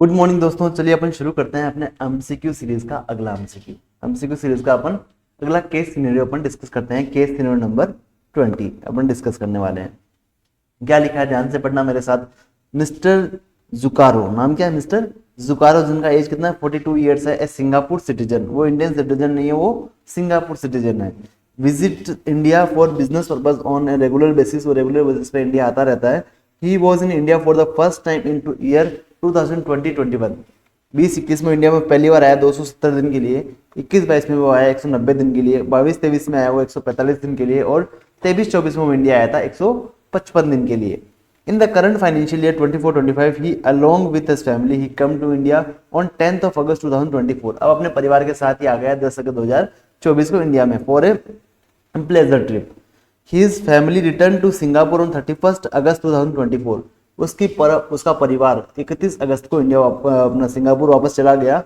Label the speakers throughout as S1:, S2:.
S1: Good morning दोस्तों, चलिए अपन शुरू करते हैं अपने एमसीक्यू सीरीज का अगला एमसीक्यू सीरीज का अपन अगला केस सिनेरियो अपन डिस्कस करते हैं। केस सिनेरियो नंबर 20 अपन डिस्कस करने वाले हैं। क्या लिखा है ध्यान से पढ़ना मेरे साथ। मिस्टर जुकारो, नाम क्या है मिस्टर जुकारो, जिनका एज कितना है 42 ईयर्स है, ए सिंगापुर सिटीजन। वो इंडियन सिटीजन नहीं है, वो सिंगापुर सिटीजन है। Visit India for business purpose on a regular basis, वो रेगुलर बेसिस पे इंडिया आता रहता है। He was in India for the first time in year 2020-21। 20-21 में इंडिया में पहली बार आया 270 दिन के लिए। 21-22 में वो आया 190 दिन के लिए। 22-23 में आया वो 145 दिन के लिए। और 23-24 में वो इंडिया आया था 155 दिन के लिए। In the current financial year 24-25, he along with his family he come to India on 10th of August 2024। अब अपने परिवार के साथ ही आ गया 10 अगस्त 2024 को इंडिया में for a pleasure trip. His family returned to Singapore on 31st August 2024। उसका परिवार 31 अगस्त को इंडिया अपना सिंगापुर वापस चला गया।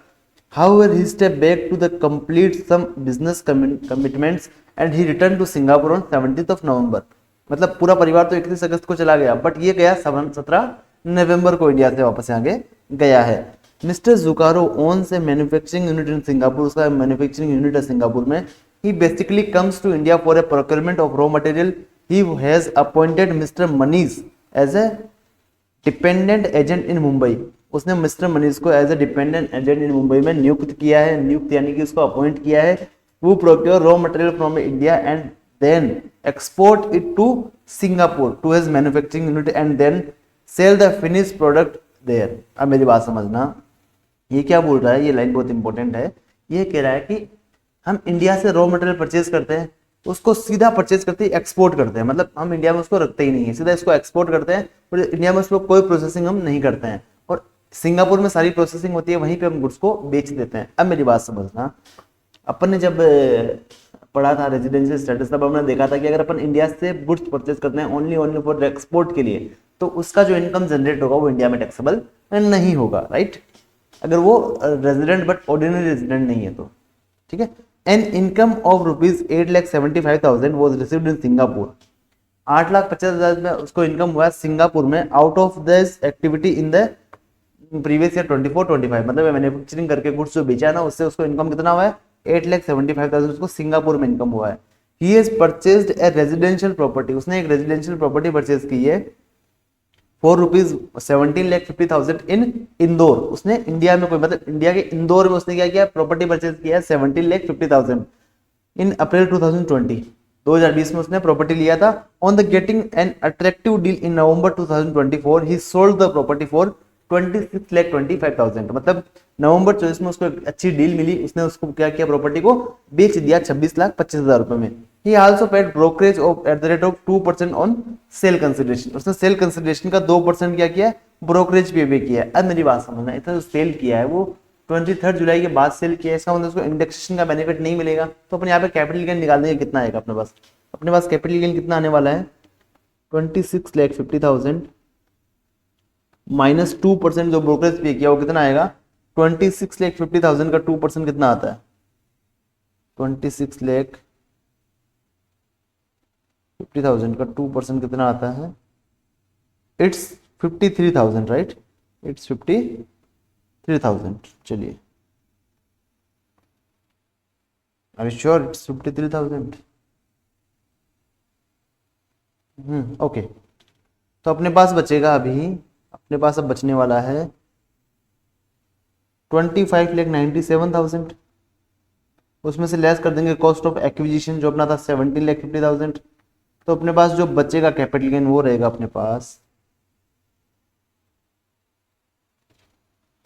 S1: However, he stepped back to the complete some business commitments and he returned to Singapore on 17th of November। मतलब पूरा परिवार तो 31 अगस्त को चला गया, बट ये गया 17 नवंबर को इंडिया से वापस आगे गया है। Mister Zukaro owns a manufacturing unit in Singapore, उसका मैन्युफैक्चरिंग यूनिट है सिंगापुर में। He basically comes to India for a procurement of raw material. He has appointed mister Manish as a dependent agent in Mumbai. उसने mister Manish को as a dependent agent in Mumbai में नियुक्त किया है। नियुक्त यानी कि उसको अपॉइंट किया है। वो procure raw material from India and then export it to Singapore to his manufacturing unit and then sell the finished product there। अब मेरी बात समझना, ये क्या बोल रहा है, ये लाइन बहुत इंपॉर्टेंट है। ये कह रहा है कि हम इंडिया से रॉ मटेरियल परचेज करते हैं, उसको सीधा परचेज करते हैं, एक्सपोर्ट करते हैं। मतलब हम इंडिया में उसको रखते ही नहीं है, सीधा इसको एक्सपोर्ट करते हैं और इंडिया में उसको कोई प्रोसेसिंग हम नहीं करते हैं। और सिंगापुर में सारी प्रोसेसिंग होती है, वहीं पे हम गुड्स को बेच देते हैं। अब मेरी बात समझना, अपन ने जब पढ़ा था रेजिडेंशियल स्टेटस, तब हमने देखा था कि अगर अपन इंडिया से गुड्स परचेज करते हैं ओनली फॉर एक्सपोर्ट के लिए, तो उसका जो इनकम जनरेट होगा वो इंडिया में टैक्सेबल नहीं होगा, राइट। अगर वो रेजिडेंट बट ऑर्डिनरी रेजिडेंट नहीं है तो, ठीक है। An income of rupees 8,75,000 was received in Singapore. 8,50,000 में उसको इनकम हुआ सिंगापुर में out of this activity in the previous year 24-25। मतलब मैन्युफैक्चरिंग करके गुड्स जो बेचा है ना, उससे उसको इनकम कितना हुआ है 8,75,000 उसको सिंगापुर में इनकम हुआ है। He has purchased A residential property, उसने एक रेजिडेंशियल प्रॉपर्टी परचेज की है फॉर रुपीज 17,50,000 इन इंदौर। उसने इंडिया में कोई मतलब इंडिया के इंदौर में उसने क्या किया, प्रॉपर्टी परचेज किया है 17,50,000 इन अप्रैल 2020 में उसने प्रॉपर्टी लिया था। On the getting an attractive deal in November 2024 he sold the property for 26,25,000। मतलब नवंबर 24 में उसको एक अच्छी डील मिली, उसने उसको क्या किया, प्रॉपर्टी को बेच दिया 26,25,000 रुपए में। ही also paid brokerage of at the rate of 2% on sale consideration. उसने सेल कंसिडरेशन का 2% क्या किया, ब्रोकरेज पे किया है। अब मेरी बात समझना, इतना जो सेल किया है वो 23 जुलाई के बाद सेल किया है, इसका मतलब उसको इंडेक्सेशन का बेनिफिट नहीं मिलेगा। तो अपन यहाँ पे कैपिटल गेन निकाल देंगे, कितना आएगा अपने पास कैपिटल गेन कितना आने वाला है 26,50,000 माइनस 2% जो ब्रोकरेज पे किया वो कितना आएगा 26,50,000 का 2% कितना आता है 26,50,000 का 2% कितना आता है, इट्स 53,000, राइट। इट्स 53,000। चलिए, are you sure it's 53,000? Okay. तो अपने पास बचेगा अपने पास अब बचने वाला है 25,97,000। उसमें से लेस कर देंगे कॉस्ट ऑफ एक्विजिशन जो अपना था 17,50,000। तो अपने पास जो बचेगा कैपिटल गेन वो रहेगा अपने पास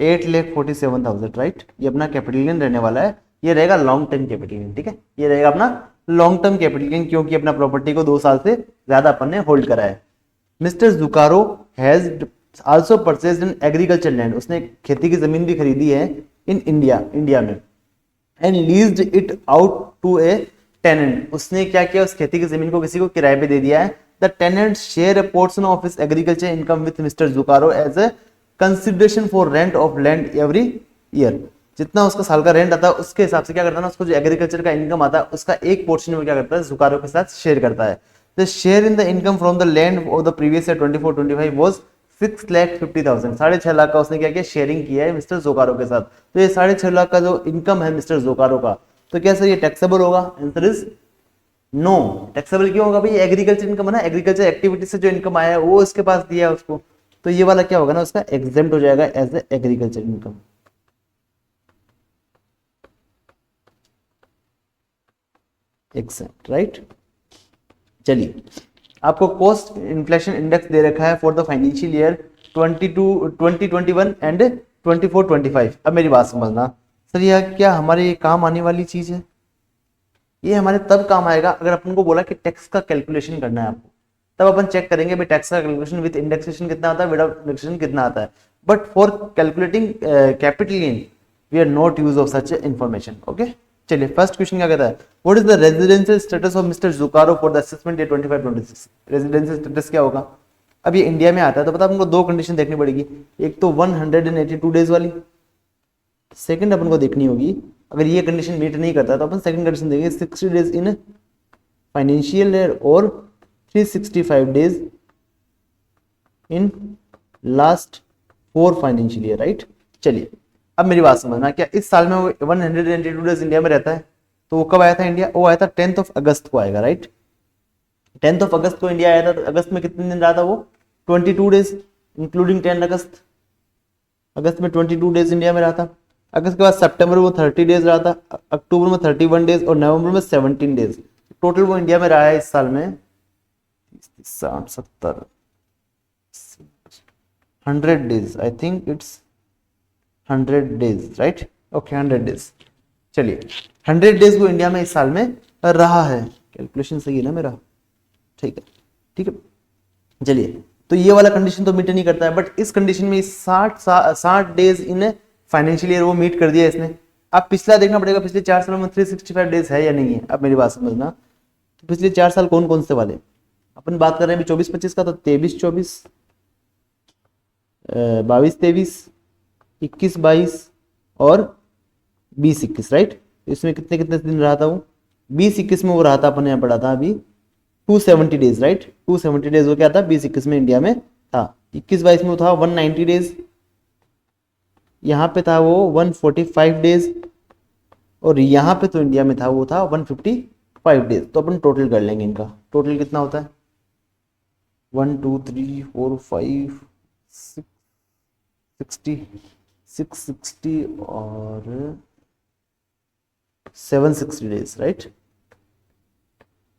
S1: 8,47,000, राइट। ये अपना कैपिटल गेन रहने वाला है। ये रहेगा लॉन्ग टर्म कैपिटल गेन, ठीक है। ये रहेगा अपना लॉन्ग टर्म कैपिटल गेन, क्योंकि अपना प्रॉपर्टी को 2 साल से ज्यादा अपन ने होल्ड करा है। Mister Zukaro has also purchased an agriculture land. उसने खेती की जमीन भी खरीदी है इन इंडिया में and leased it out to a tenant. उसने क्या किया, उस खेती की जमीन को किसी को किराए पे दे दिया है। The tenant share a portion of his agriculture income with mister Zukaro as a consideration for rent of land every year. जितना उसका साल का रेंट आता है उसके हिसाब से क्या करता है ना, उसको जो एग्रीकल्चर का इनकम आता है उसका एक पोर्शन में क्या करता है, जुकारो के साथ शेयर करता है। The share in the income from the land of the previous year 24-25 was 6,50,000, 6.5 lakh का उसने क्या किया, शेयरिंग किया है मिस्टर जोकारो के साथ। तो ये 6.5 लाख का जो इनकम है मिस्टर जोकारो का, तो क्या सर ये टैक्सेबल होगा? Answer is no. टैक्सेबल क्यों होगा भाई? एग्रीकल्चर इनकम है ना, एग्रीकल्चर एक्टिविटी से जो इनकम आया है वो इसके पास दिया है उसको, तो ये वाला क्या होगा ना, उसका एग्जेम्प्ट हो जाएगा as a agriculture income. Exempt, right. चलिए, आपको कॉस्ट इन्फ्लेशन इंडेक्स दे रखा है for the financial year 2021 and 24-25। अब मेरी बात समझना सर, यह क्या हमारे काम आने वाली चीज है? ये हमारे तब काम आएगा अगर अपन को बोला कि टैक्स का कैलकुलेशन करना है आपको, तब अपन चेक करेंगे भाई टैक्स का कैलकुलेशन विद इंडेक्सेशन कितना आता है, विदाउट इंडेक्सेशन कितना आता है। But for calculating capital gain we are not use of such information. Okay, चलिए फर्स्ट क्वेश्चन क्या कहता है, what is the residential status of mister Zukaro for the assessment year 25-26। Residential status क्या होगा? अब ये इंडिया में आता है तो पता हमको दो कंडीशन देखनी पड़ेगी, एक तो 182 डेज वाली, सेकंड अपन को देखनी होगी अगर ये कंडीशन मीट नहीं करता तो अपन सेकंड कंडीशन देंगे 60 डेज इन फाइनेंशियल ईयर और 365 days in last 4 financial year, right. चलिए अब मेरी बात समझना, क्या इस साल में वो 182 डेज इंडिया में रहता है? तो वो कब आया था इंडिया? वो आया था 10 अगस्त को आएगा, राइट। 10 अगस्त को इंडिया आया था, तो अगस्त में कितने दिन रहा था वो? 22 डेज इंक्लूडिंग 10 अगस्त। अगस्त में 22 डेज इंडिया में रहा था। अगस्त के बाद सितंबर में 30 डेज रहा था, अक्टूबर में 31 डेज और नवंबर में 17 डेज। टोटल वो इंडिया में रहा है इस साल में 60, 70, 100 days, I think it's 100 days, right. Okay 100 days. चलिए 100 डेज वो इंडिया में इस साल में रहा है। कैलकुलेशन सही है ना मेरा? ठीक है, ठीक है। चलिए, तो ये वाला कंडीशन तो मीट नहीं करता है, बट इस कंडीशन में 60 डेज इन फाइनेंशियल ईयर वो मीट कर दिया इसने। अब पिछला देखना पड़ेगा, पिछले 4 सालों में 365 डेज है या नहीं है। अब मेरी बात समझना, तो पिछले 4 साल कौन कौन से वाले अपन बात कर रहे हैं? 24-25 का, तो 23-24, 22-23, 21-22 और 20-21, राइट। इसमें कितने कितने दिन रहा था वो? 20-21 में वो रहा था, अपन यहाँ पढ़ा था अभी 270 डेज, राइट। 270 डेज वो क्या था? 20-21 में इंडिया में था। 21-22 में वो था 190 डेज, यहाँ पे था वो 145 डेज, और यहाँ पे तो इंडिया में था वो था 155 डेज। तो अपन टोटल कर लेंगे इनका, टोटल कितना होता है? 1 2 3 4 5 660 और 760 डेज, राइट।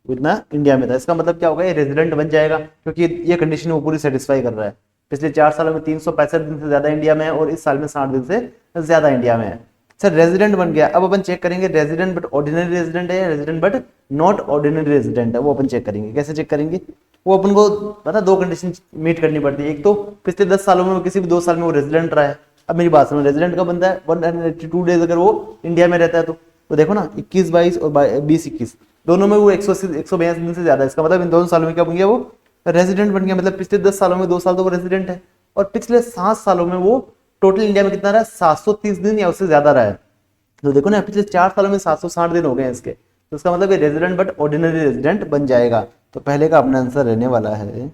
S1: इतना इंडिया में था। इसका मतलब क्या होगा? ये रेजिडेंट बन जाएगा, क्योंकि ये कंडीशन वो पूरी सेटिस्फाई कर रहा है। पिछले 4 सालों में 365 दिन से ज्यादा इंडिया में है और इस साल में 60 दिन से ज्यादा इंडिया में है। सर रेजिडेंट बन गया, अब अपन चेक करेंगे रेजिडेंट बट ऑर्डिनरी रेजिडेंट है या resident but not ordinary resident है। वो अपन चेक करेंगे। कैसे चेक करेंगे? वो अपन को पता, दो कंडीशन मीट करनी पड़ती है। एक तो पिछले 10 सालों में किसी भी 2 साल में वो रेजिडेंट रहा है। अब मेरी बात सुनो, रेजिडेंट का बनता है 182 डेज अगर वो इंडिया में रहता है तो देखो ना 21-22 और 20-21 दोनों में वो 182 दिन से ज्यादा है। इसका मतलब इन दोनों सालों में क्या बन गया? वो रेजिडेंट बन गया। मतलब पिछले 10 सालों में 2 साल तो वो रेजिडेंट है, और पिछले 7 सालों में वो टोटल इंडिया में कितना रहा है? 730 दिन या उससे ज्यादा रहा है। तो देखो ना, पिछले 4 सालों में 760 दिन हो गए हैं इसके। तो इसका मतलब ये रेजिडेंट बट ऑर्डिनरी रेजिडेंट बन जाएगा। तो पहले का अपना आंसर रहने वाला है,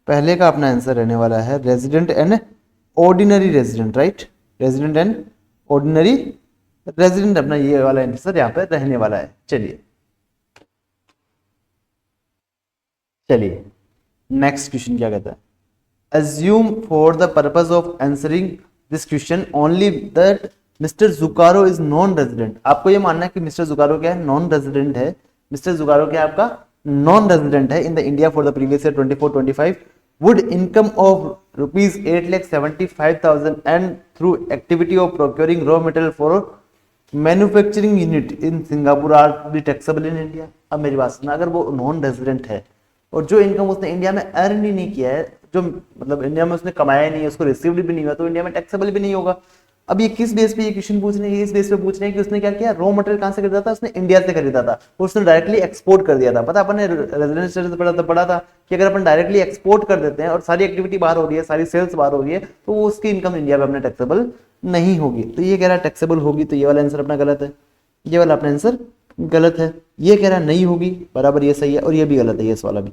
S1: पहले का अपना आंसर रहने वाला है resident and ordinary resident, right. Resident and ordinary resident अपना ये वाला आंसर यहाँ पे रहने वाला है। चलिए चलिए नेक्स्ट क्वेश्चन क्या कहता है? assume for the purpose of answering this question only that Mr. Zucaro is non-resident। आपको ये मानना है कि मिस्टर जुकारो क्या है? नॉन रेजिडेंट है। मिस्टर जुकारो क्या है आपका? नॉन रेजिडेंट है in the India for the previous year 24-25। Would income of rupees 8,75,000 and through activity of procuring raw material for manufacturing unit in Singapore R be taxable in India. अब मेरी बात सुना, अगर वो नॉन रेजिडेंट है और जो इनकम उसने इंडिया में अर्न ही नहीं किया है, जो मतलब इंडिया में उसने कमाया नहीं है, उसको रिसीव्ड भी नहीं हुआ, तो इंडिया में टैक्सेबल भी नहीं होगा। अब ये किस बेस पे ये क्वेश्चन पूछ रहे हैं? इस बेस पे पूछ रहे हैं कि उसने क्या किया? रॉ मटेरियल कहां से खरीदा था? उसने इंडिया से खरीदा था और उसने डायरेक्टली एक्सपोर्ट कर दिया था। पता अपन ने रेजिडेंट स्टेटस पढ़ा था कि अगर अपन डायरेक्टली एक्सपोर्ट कर देते हैं और सारी एक्टिविटी बाहर हो रही है, सारी सेल्स बाहर हो रही है, तो वो उसकी इनकम इंडिया में अपने टैक्सेबल नहीं होगी। तो ये कह रहा है टैक्सेबल होगी, तो ये वाला आंसर अपना गलत है। ये वाला अपना आंसर गलत है। ये कह रहा है नहीं होगी, बराबर ये सही है, और ये भी गलत है, ये वाला भी।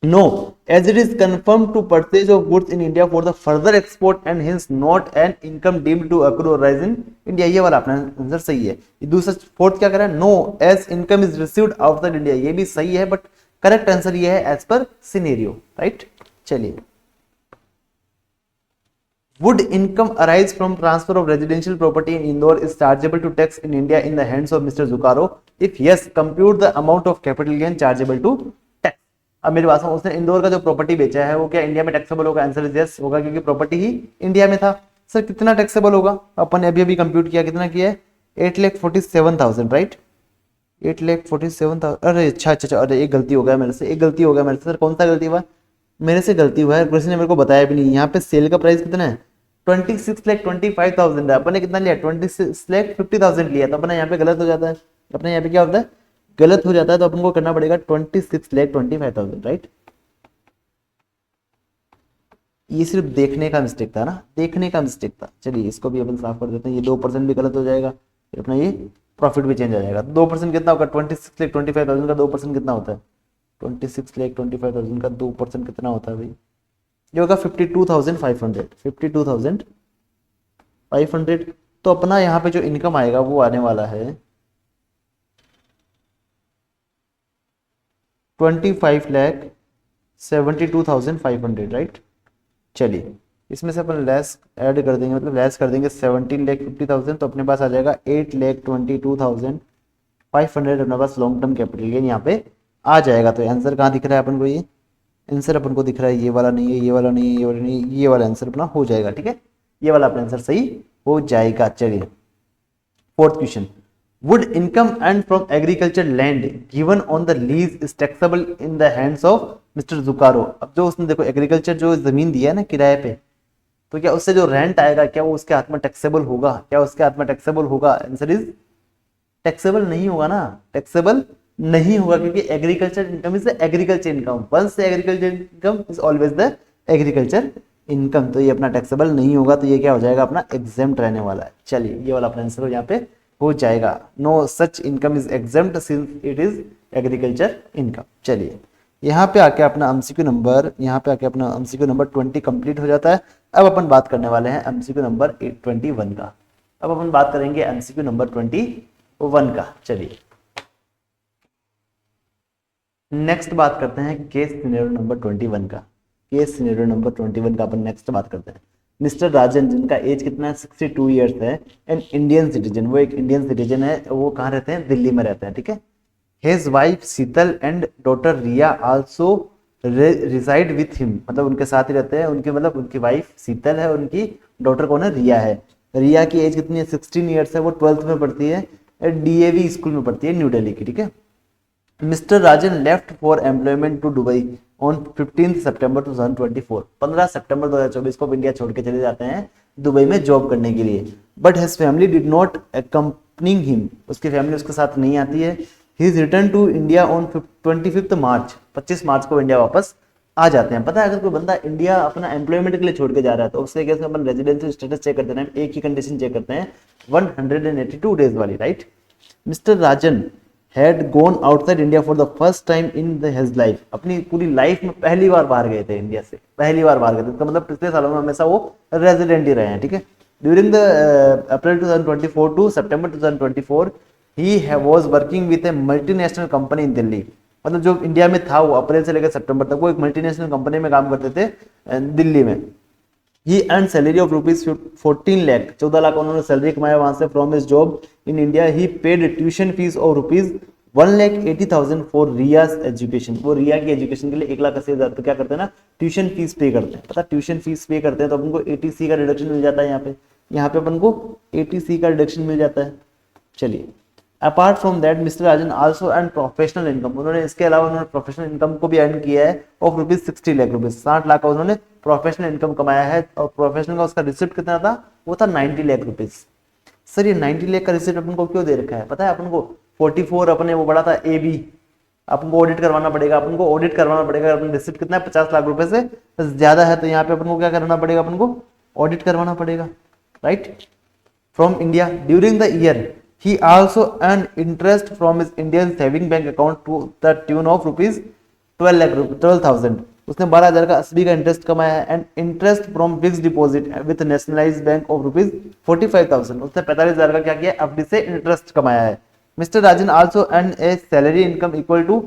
S1: No, as it is confirm to purchase of goods in India for the further export and hence not an income deemed to accrue or arise in India. ये वाला अपना आंसर सही है। दूसरा फोर्थ क्या करा है, no as income is received outside India, ये भी सही है, बट करेक्ट आंसर ये है एज पर सिनेरियो, राइट। चलिए, would income arise from transfer of residential property in Indore is chargeable to tax in India in the hands of Mr. Zucaro? If yes, compute the amount of capital gain chargeable to tax. अब मेरी बात सुनो, उसने इंदौर का जो property बेचा है वो क्या इंडिया में टैक्सेबल होगा? आंसर इज यस होगा, क्योंकि प्रॉपर्टी ही इंडिया में था। सर कितना टैक्सेबल होगा? अपन ने अभी अभी कंप्यूट किया, कितना किया है? 8,47,000, राइट। 8,47,000। अरे अच्छा, अरे एक गलती हो गया मेरे से, एक गलती हो गया मेरे से। सर कौन सा गलती हुआ? मेरे से गलती हुआ है, किसी ने मेरे को बताया भी नहीं। यहाँ पे सेल का प्राइस कितना है? 26,25,000 है। अपन ने कितना लिया? 26,50,000 लिया। तो अपना यहाँ पे गलत हो जाता है, अपने यहाँ पे क्या होता है? गलत हो जाता है। तो अपन को करना पड़ेगा 26,25,000, राइट। ये सिर्फ देखने का मिस्टेक था ना, देखने का मिस्टेक था। चलिए इसको भी अपन साफ कर देते हैं। ये 2% भी गलत हो जाएगा, फिर अपना ये प्रॉफिट भी चेंज आ जाएगा। 2% कितना होगा? 26,25,000 का 2% कितना होता है? 26,25,000 का 2% कितना होता है भाई? ये होगा 52,500, 52,500। तो अपना यहाँ पे जो इनकम आएगा वो आने वाला है 25,72,500, राइट। चलिए इसमें से अपन लेस ऐड कर देंगे, मतलब लेस कर देंगे 17,50,000, तो अपने पास आ जाएगा 8,22,500 अपने पास लॉन्ग टर्म कैपिटल गेन यहाँ पे आ जाएगा। तो आंसर कहाँ दिख रहा है अपन को? ये आंसर अपन को दिख रहा है, ये वाला नहीं है, ये वाला नहीं है, ये वाला नहीं है, ये वाला आंसर अपना हो जाएगा, ठीक है। ये वाला अपना आंसर सही हो जाएगा। चलिए fourth question, would income and from agriculture land given on the lease is taxable in the hands of mister Zukaro. अब जो उसने देखो एग्रीकल्चर जो जमीन दिया है ना किराए पे, तो क्या उससे जो रेंट आएगा क्या वो उसके हाथ में टैक्सेबल होगा? क्या उसके हाथ में टैक्सेबल होगा? आंसर इज टैक्सेबल नहीं होगा ना, टैक्सेबल नहीं होगा, क्योंकि agriculture income is the agriculture income. Once the agriculture income is always the agriculture income. तो ये अपना टैक्सेबल नहीं होगा, तो ये क्या हो जाएगा? अपना एग्जेम्प्ट रहने वाला है। चलिए ये वाला अपना आंसर यहाँ पे हो जाएगा, no such income is exempt since it is agriculture income. चलिए यहाँ पे आके अपना एमसीक्यू नंबर, यहाँ पे आके अपना एमसीक्यू नंबर 20 कंप्लीट हो जाता है। अब अपन बात करने वाले हैं एमसीक्यू नंबर 21 का। अब अपन बात करेंगे एमसीक्यू नंबर 21 का। चलिए नेक्स्ट बात करते हैं केस सिनेरियो नंबर 21 का। केस सिनेरियो नंबर 21 का अपन नेक्स्ट बात करते हैं। मिस्टर राजन जिनका एज कितना है? 62 ईयर्स है, एंड इंडियन सिटीजन। वो एक इंडियन सिटीजन है, वो कहाँ रहते हैं? दिल्ली में रहते हैं, ठीक है। His wife Sheetal and daughter Riya also reside with him, मतलब उनके साथ ही रहते हैं। उनके मतलब उनकी वाइफ शीतल है, उनकी डॉटर कौन है? रिया है। रिया की एज कितनी है? 16 ईयर्स है, वो 12th में पढ़ती है, डीएवी स्कूल में पढ़ती है न्यू दिल्ली की, ठीक है। Mr Rajan left for employment to Dubai on 15 सितंबर 2024। 15 सितंबर 2024 को इंडिया छोड़ के चले जाते हैं दुबई में जॉब करने के लिए। But his family did not accompanying him, उसकी फैमिली उसके साथ नहीं आती है। He is return to India on 25 March, 25 मार्च को इंडिया वापस आ जाते हैं। पता है अगर कोई बंदा इंडिया अपना एम्प्लॉयमेंट के लिए छोड़ के जा रहा है तो उससे कैसे अपन रेजिडेंशियल स्टेटस चेक करते हैं, एक ही कंडीशन चेक करते हैं 182 डेज वाली, right. Mister Rajan had gone outside India for the first time in his life, अपनी पूरी लाइफ में पहली बार बाहर गए थे इंडिया से, पहली बार बाहर गए थे। इसका मतलब पिछले सालों में हमेशा वो रेजिडेंट ही रहे हैं, ठीक है। ड्यूरिंग द अप्रैल 2024 टू सितंबर 2024 he was working with a multinational company in Delhi. मतलब जो इंडिया में था वो अप्रैल से लेकर सितंबर तक वो एक मल्टीनेशनल कंपनी में काम करते थे दिल्ली में। He earn salary of rupees 14 lakh, 14 lakh उन्होंने सैलरी कमाया वहां से from his job in India. He paid tuition fees of rupees 1,80,000 for Riya's education. वो रिया की एजुकेशन के लिए 1,80,000 तो क्या करते हैं ना, ट्यूशन फीस पे करते हैं। पता ट्यूशन फीस पे करते हैं तो अपन को एटीसी का रिडक्शन मिल जाता है। यहाँ पे अपन को एटीसी का रिडक्शन मिल जाता है। चलिए apart from that mister Rajan also earn professional income, उन्होंने इसके अलावा उन्होंने प्रोफेशनल इनकम को भी अर्न किया है of rupees 60 lakh rupees, 60 lakh का उन्होंने प्रोफेशनल इनकम कमाया है। और प्रोफेशनल का उसका रिसिप्ट कितना था? वो था 90 लाख रुपीज। सर ये 90 लाख का रिसिप्ट अपन को क्यों दे रखा है? पता है अपन को 44 अपने वो बड़ा था ए बी, अपन को ऑडिट करवाना पड़ेगा, अपन को ऑडिट करवाना पड़ेगा। अपन रिसिप्ट कितना है? 50 लाख रुपए से ज्यादा है, तो यहाँ पे अपन को क्या करना पड़ेगा? अपन को ऑडिट करवाना पड़ेगा, right, from India. During the year he also earned interest from his Indian saving bank account to the tune of rupees 12,000, उसने 12,000 का एसबी का इंटरेस्ट कमाया है। And interest from fix deposit with nationalised bank of rupees 45,000, उसने 45,000 का क्या किया, FD से इंटरेस्ट कमाया है। Mr Rajan also earn a salary income equal to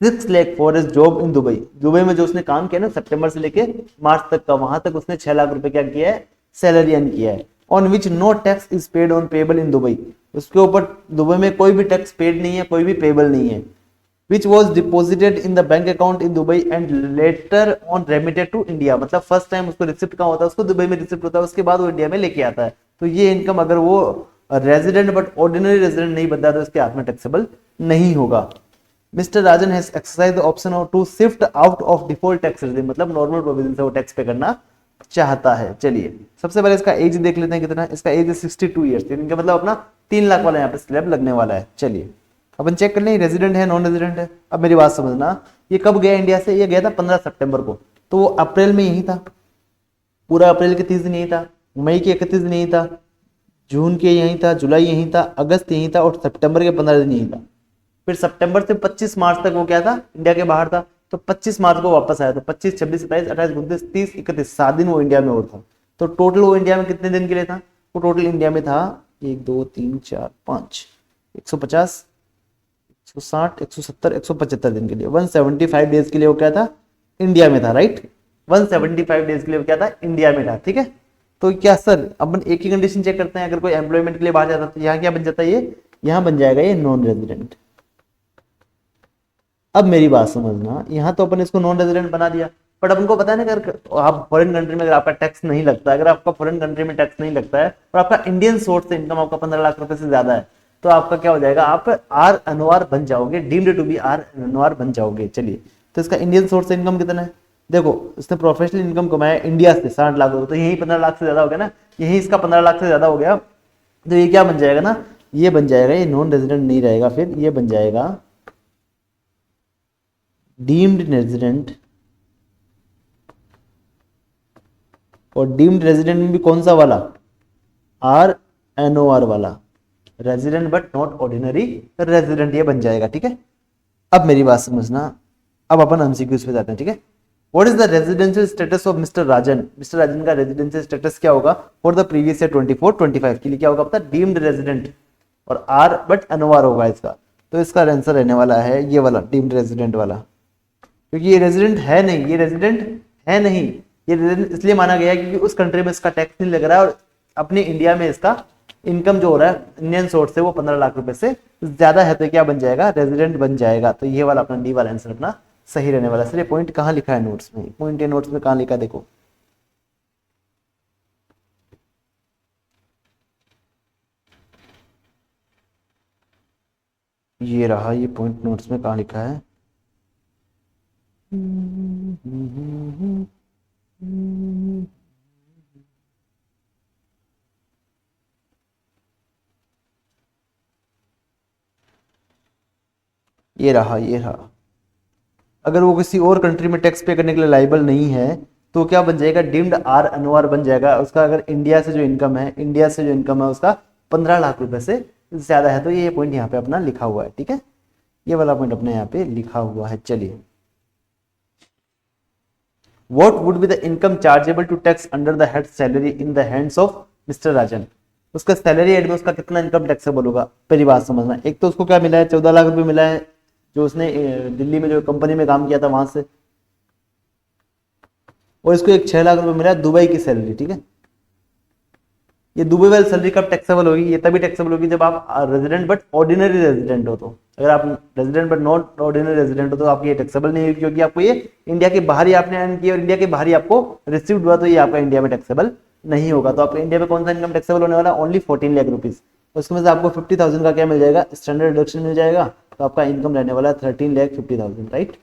S1: 6 lakh for his job in Dubai. Dubai में जो उसने काम किया ना सितंबर से लेके मार्च तक का, वहां तक उसने 6 लाख रुपए क्या किया है, सैलरी अर्न किया है। On which no tax is paid on payable in Dubai, उसके ऊपर दुबई में कोई भी टैक्स पेड नहीं है, कोई भी पेबल नहीं है। Which was deposited in the bank account in Dubai and later on remitted to India, मतलब फर्स्ट टाइम उसको रिसिप्ट कहाँ होता है, उसको दुबई में रिसिप्ट होता है, उसके बाद वो इंडिया में लेके आता है। तो ये इनकम अगर वो रेजिडेंट बट ऑर्डिनरी रेजिडेंट नहीं बनता तो इसके हाथ में टैक्सेबल नहीं होगा। Mr Rajan has exercise the option to shift out of default tax regime, मतलब नॉर्मल प्रोविजन से वो टैक्स पे करना चाहता है। चलिए सबसे पहले इसका एज देख लेते हैं कितना है, इसका एज है 62 ईयर्स, इनका मतलब अपना 3 लाख वाला यहाँ पे स्लैब लगने वाला है। चलिए अपन चेक कर लें रेजिडेंट है नॉन रेजिडेंट है। अब मेरी बात समझना, ये कब गया इंडिया से, ये गया था 15 सितंबर को, तो वो अप्रैल में यही था, पूरा अप्रैल के 30 दिन यही था, मई के 31 दिन यही था, जून के यही था, जुलाई यही था, अगस्त यही था और सितंबर के 15 दिन यही था। फिर सितंबर से 25 मार्च तक वो क्या था, इंडिया के बाहर था। तो 25 मार्च को वापस आया, तो 25, 26, 27, 28, 29, 30, 31 7 दिन वो इंडिया में और था। तो टोटल वो इंडिया में कितने दिन के लिए था, वो टोटल इंडिया में था 1 2 3 4 5 150 160 170 175 दिन के लिए, 175 डेज के लिए वो क्या था, इंडिया में था। राइट, 175 डेज के लिए वो क्या था, इंडिया में था। ठीक है, तो क्या सर अपन एक ही कंडीशन चेक करते हैं, अगर कोई एम्प्लॉयमेंट के लिए बाहर जाता तो यहाँ क्या बन जाता है, ये यहाँ बन जाएगा ये नॉन रेजिडेंट। अब मेरी बात समझना, यहाँ तो अपन इसको नॉन रेजिडेंट बना दिया, बट अपन को पता है ना, अगर आप फॉरेन कंट्री में अगर आपका टैक्स नहीं लगता है, अगर आपका फॉरेन कंट्री में टैक्स नहीं लगता है और आपका इंडियन सोर्स से इनकम आपका 15 लाख रुपए से ज्यादा है, तो आपका क्या हो जाएगा, आप आर एनओआर बन जाओगे, deemed to be R NOR बन जाओगे। चलिए, तो इसका इंडियन सोर्स से इनकम कितना है, देखो इसने प्रोफेशनल इनकम कमाया इंडिया से 60 लाख रुपए, तो यही 15 लाख से ज्यादा हो गया ना, यही इसका 15 लाख से ज्यादा हो गया। तो ये क्या बन जाएगा ना, ये बन जाएगा, ये नॉन रेजिडेंट नहीं रहेगा, फिर ये बन जाएगा डीम्ड रेजिडेंट। और डीम्ड रेजिडेंट में भी कौन सा वाला, आर एनओआर वाला, resident but not ordinary resident, ये बन जाएगा। ठीक है, अब मेरी बात समझना, अब अपन एमसीक्यूज पे जाते हैं। ठीक है, what is the residential status of mister Rajan, mister Rajan का रेजिडेंशियल स्टेटस क्या होगा फॉर द प्रीवियस ईयर 24-25 के लिए, क्या होगा पता, डीम्ड रेजिडेंट और आर बट एनओआर होगा इसका। तो इसका आंसर रहने वाला है ये वाला डीम्ड रेजिडेंट वाला, क्योंकि ये रेजिडेंट है नहीं, ये रेजिडेंट है नहीं, ये रेजिडेंट इसलिए माना गया है क्योंकि उस कंट्री में इसका टैक्स नहीं लग रहा है और अपने इंडिया में इसका इनकम जो हो रहा है इंडियन सोर्स से वो 15 लाख रुपए से ज्यादा है, तो क्या बन जाएगा, रेजिडेंट बन जाएगा। तो ये वाला अपना डी वाला आंसर अपना सही रहने वाला। सर ये पॉइंट कहाँ लिखा है नोट्स में, पॉइंट ये नोट्स में कहाँ लिखा, देखो ये रहा, ये पॉइंट नोट्स में कहाँ लिखा है, ये रहा, ये रहा। अगर वो किसी और कंट्री में टैक्स पे करने के लिए लाइबल नहीं है तो क्या बन जाएगा, डीम्ड आर एनओआर बन जाएगा। उसका अगर इंडिया से जो इनकम है, इंडिया से जो इनकम है उसका 15 लाख रुपए से ज्यादा है, तो ये पॉइंट यहाँ पे अपना लिखा हुआ है। ठीक है, ये वाला पॉइंट अपने यहाँ पे लिखा हुआ है। चलिए, what would be the income chargeable to tax under the head salary in the hands of mister Rajan, उसका सैलरी हेड में उसका कितना इनकम टैक्सेबल होगा। पहली बात समझना, एक तो उसको क्या मिला है, 14 लाख रुपए मिला है जो उसने दिल्ली में जो कंपनी में काम किया था वहां से, और इसको एक 6 लाख रुपए मिला है दुबई की सैलरी। ठीक है, ये दुबई वाली सैलरी कब टैक्सेबल होगी, ये तभी टैक्सेबल होगी जब आप रेजिडेंट बट ऑर्डिनरी रेजिडेंट हो। तो अगर आप resident but not ordinary resident हो तो आपकी ये टैक्सेबल नहीं होगी, क्योंकि आपको ये इंडिया के बाहर ही आपने अर्न किया और इंडिया के बाहर ही आपको रिसीव हुआ, तो ये आपका इंडिया में टैक्सेबल नहीं होगा। तो आपको इंडिया में कौन सा इनकम टैक्सेबल होने वाला, ओनली 14 लाख रुपीज। उसमें से आपको 50,000 का क्या मिल जाएगा, स्टैंडर्ड डिडक्शन मिल जाएगा, तो आपका इनकम रहने वाला है 13,50,000। राइट,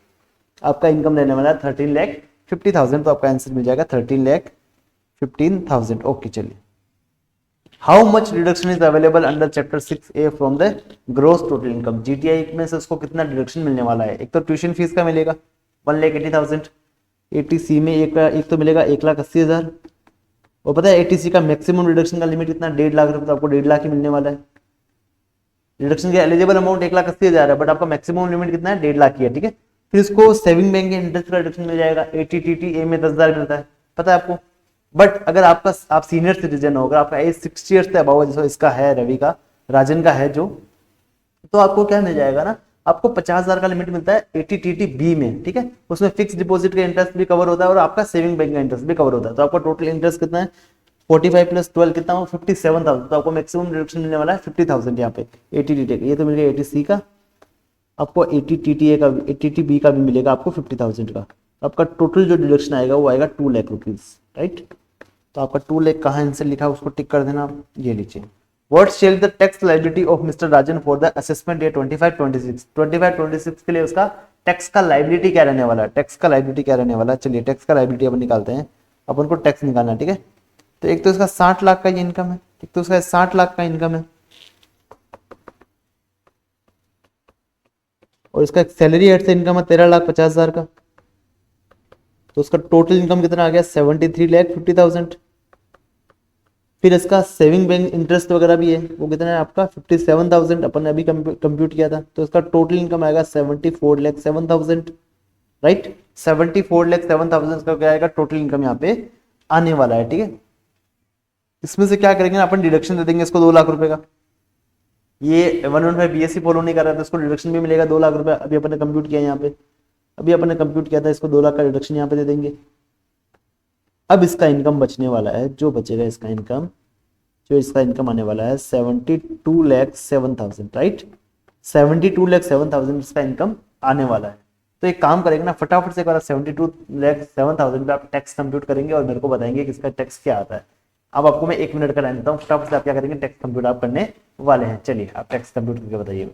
S1: आपका इनकम रहने वाला है 13,50,000, तो आपका आंसर मिल जाएगा 13,15,000। ओके, चलिए, how much deduction is available under chapter 6A from the gross total income, GTI में से उसको कितना डिडक्शन मिलने वाला है। एक तो ट्यूशन फीस का मिलेगा 1,80,000, एटीसी में एक तो मिलेगा 1,80,000, और पता है एटीसी का मैक्सिमम डिडक्शन का लिमिट कितना, 1.5 लाख रुपए, तो आपको 1.5 लाख ही मिलने वाला है। डिडक्शन के एलिजिबल अमाउंट 1,80,000 है, बट आपका मैक्सिमम लिमिट कितना है, 1.5 लाख की है। ठीक है, फिर इसको सेविंग बैंक के इंटरेस्ट का रिडक्शन मिल जाएगा। ATTTA में 10,000 मिलता है, पता है आपको। बट अगर आपका आप सीनियर सिटीजन हो, अगर आपका एज 60 ईयर्स से अबव जैसे इसका है, रवि का, राजन का है जो, तो आपको क्या मिल जाएगा ना, आपको 50,000 का लिमिट मिलता है ATTB में, ठीक है। उसमें फिक्स डिपॉजिट का इंटरेस्ट भी कवर होता है और आपका सेविंग बैंक का इंटरेस्ट भी कवर होता है। तो आपका टोटल इंटरेस्ट कितना है, 45 प्लस 12 कितना हो, 57,000। तो आपको मैक्सिमम रिडक्शन मिलने वाला है 50,000 यहाँ पे ATTT का। ये तो मिल गया ATC का, आपको ATTTA का, ATTB का भी मिलेगा आपको 50,000 का। आपका टोटल जो डिडक्शन आएगा वो आएगा 2 लाख रुपीज, राइट। तो आपका 2 लाख कहाँ आंसर लिखा है उसको टिक कर देना आप, ये लीजिए। What shall the tax liability of mister Rajan for the assessment year 25-26 के लिए उसका टैक्स का लाइबिलिटी क्या रहने वाला है, टैक्स का लाइबिलिटी क्या रहने वाला है। चलिए टैक्स का लाइबिलिटी अपन निकालते हैं, अपन को टैक्स निकालना है, ठीक है। तो एक तो इसका 60 लाख का ये इनकम है, एक तो उसका 60 लाख का इनकम है, और इसका सैलरी एड से इनकम है 13,50,000 का। तो उसका टोटल इनकम कितना आ गया, 73,50,000। फिर इसका सेविंग बैंक इंटरेस्ट वगैरह भी है, वो कितना है आपका 57,000, अपन ने अभी कंप्यूट किया था। तो इसका टोटल इनकम आएगा 74,07,000, राइट। 74,07,000 का क्या आएगा टोटल इनकम यहाँ पे आने वाला है, ठीक है। इसमें से क्या करेंगे ना, अपन डिडक्शन दे देंगे इसको 2 लाख रुपए का। ये 115 BSc फॉलो नहीं कर रहा था, इसको डिडक्शन भी मिलेगा 2 लाख रुपए। अभी अपन ने कंप्यूट किया यहाँ पे, अभी अपन ने कंप्यूट किया था, इसको 2 लाख का डिडक्शन यहाँ पे दे देंगे। अब इसका इनकम बचने वाला है, जो बचेगा इसका इनकम, जो इसका इनकम आने वाला है 72,07,000, राइट। 72,07,000 इसका इनकम आने वाला है। तो एक काम करेंगे ना, फटाफट से एक बार 72,07,000 पे आप टैक्स कंप्यूट करेंगे और मेरे को बताएंगे कि इसका टैक्स क्या आता है। अब आपको मैं 1 मिनट का टाइम देता हूँ, फटाफट से आप क्या करेंगे, टैक्स कंप्यूट आप करने वाले हैं। चलिए आप टैक्स कंप्यूट करके बताइए।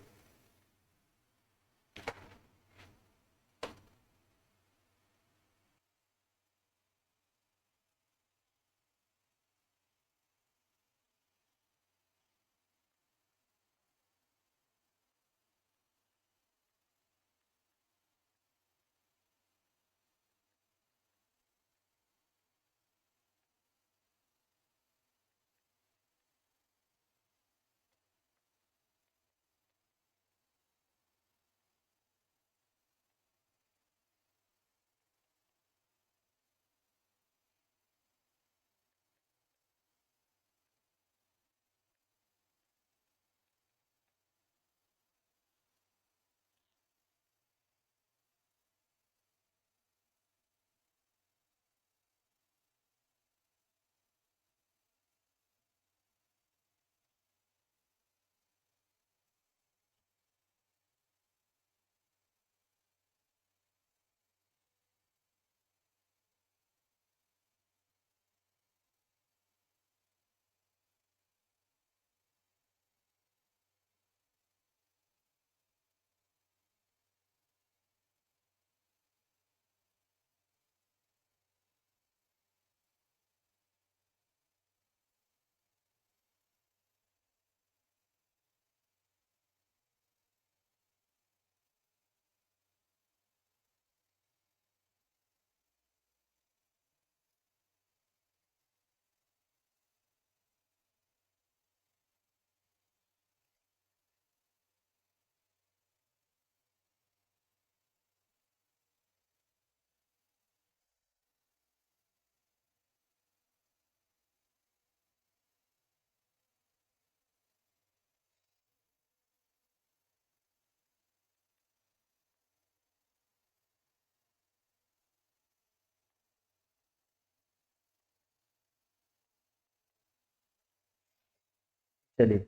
S1: चलिए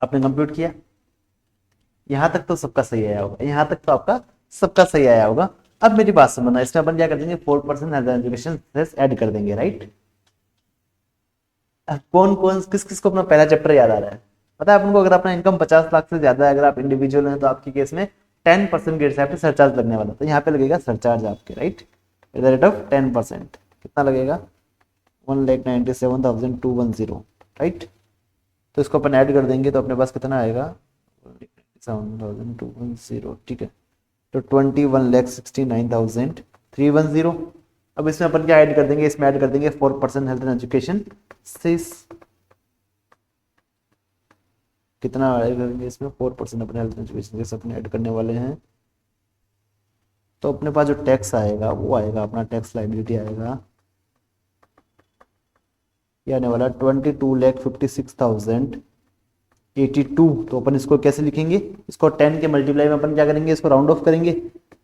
S1: आपने कंप्यूट किया, यहाँ तक तो सबका सही आया होगा, यहाँ तक तो आपका सबका सही आया होगा। अब मेरी बात सुनना, इसमें अपन क्या कर देंगे, 4% हेल्थ एजुकेशन सेस ऐड कर देंगे, राइट। कौन कौन किस किस को अपना पहला चैप्टर याद आ रहा है, पता है अपन को। अगर अपना इनकम 50 लाख से ज्यादा है, अगर आप इंडिविजुअल हैं, तो आपके केस में 10% के हिसाब से सरचार्ज लगने वाला। तो यहाँ पे लगेगा सरचार्ज आपके, right, at the rate of 10%। कितना लगेगा, 1,97,210, राइट। तो इसको अपन ऐड कर देंगे तो अपने पास कितना आएगा, 7,210, ठीक है। तो 21,69,310। अब इसमें अपन क्या ऐड कर देंगे, इसमें ऐड कर देंगे 4% हेल्थ एंड एजुकेशन से। कितना ऐड करेंगे इसमें, 4% अपने हेल्थ एंड एजुकेशन से अपने ऐड करने वाले हैं। तो अपने पास जो टैक्स आएगा वो आएगा अपना टैक्स लाइबिलिटी आएगा, ये आने वाला 22,56,082। तो अपन इसको कैसे लिखेंगे, इसको 10 के मल्टीप्लाई में अपन क्या करेंगे, इसको राउंड ऑफ करेंगे,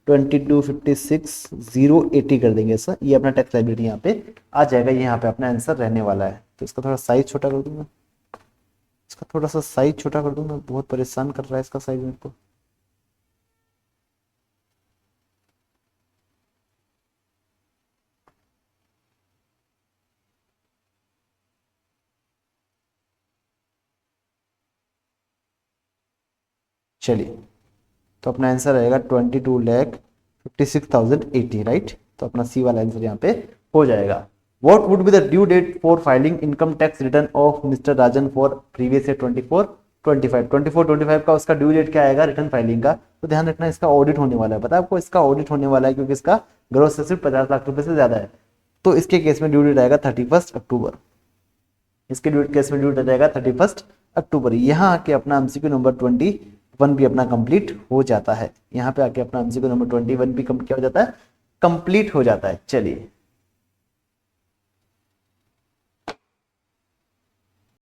S1: 22,56,080 कर देंगे सर, ये अपना टैक्स लाइबिलिटी यहाँ पे आ जाएगा। ये यहाँ पे अपना आंसर रहने वाला है। तो इसका थोड़ा साइज छोटा कर दूंगा, इसका थोड़ा सा साइज छोटा कर दूंगा, बहुत परेशान कर रहा है इसका साइज मेरे को। चलिए, तो अपना आंसर रहेगा 22,56,080, राइट। तो अपना सी वाला आंसर यहाँ पे हो जाएगा। What would be the due date for filing income tax return of Mr. Rajan for previous year 24-25 का उसका ड्यू डेट क्या आएगा रिटर्न फाइलिंग का। तो ध्यान रखना इसका ऑडिट होने वाला है, पता है आपको इसका ऑडिट होने वाला है, क्योंकि इसका ग्रोथ से सिर्फ 50 लाख रुपए से ज्यादा है। तो इसके केस में ड्यू डेट आएगा 31 अक्टूबर, इसके ड्यू केस में ड्यू डेट आएगा 31 अक्टूबर। यहाँ आके अपना एमसीक्यू नंबर 21 भी अपना कंप्लीट हो जाता है। यहाँ पे आके अपना एमसीक्यू नंबर 21 भी क्या हो जाता है, कंप्लीट हो जाता है। चलिए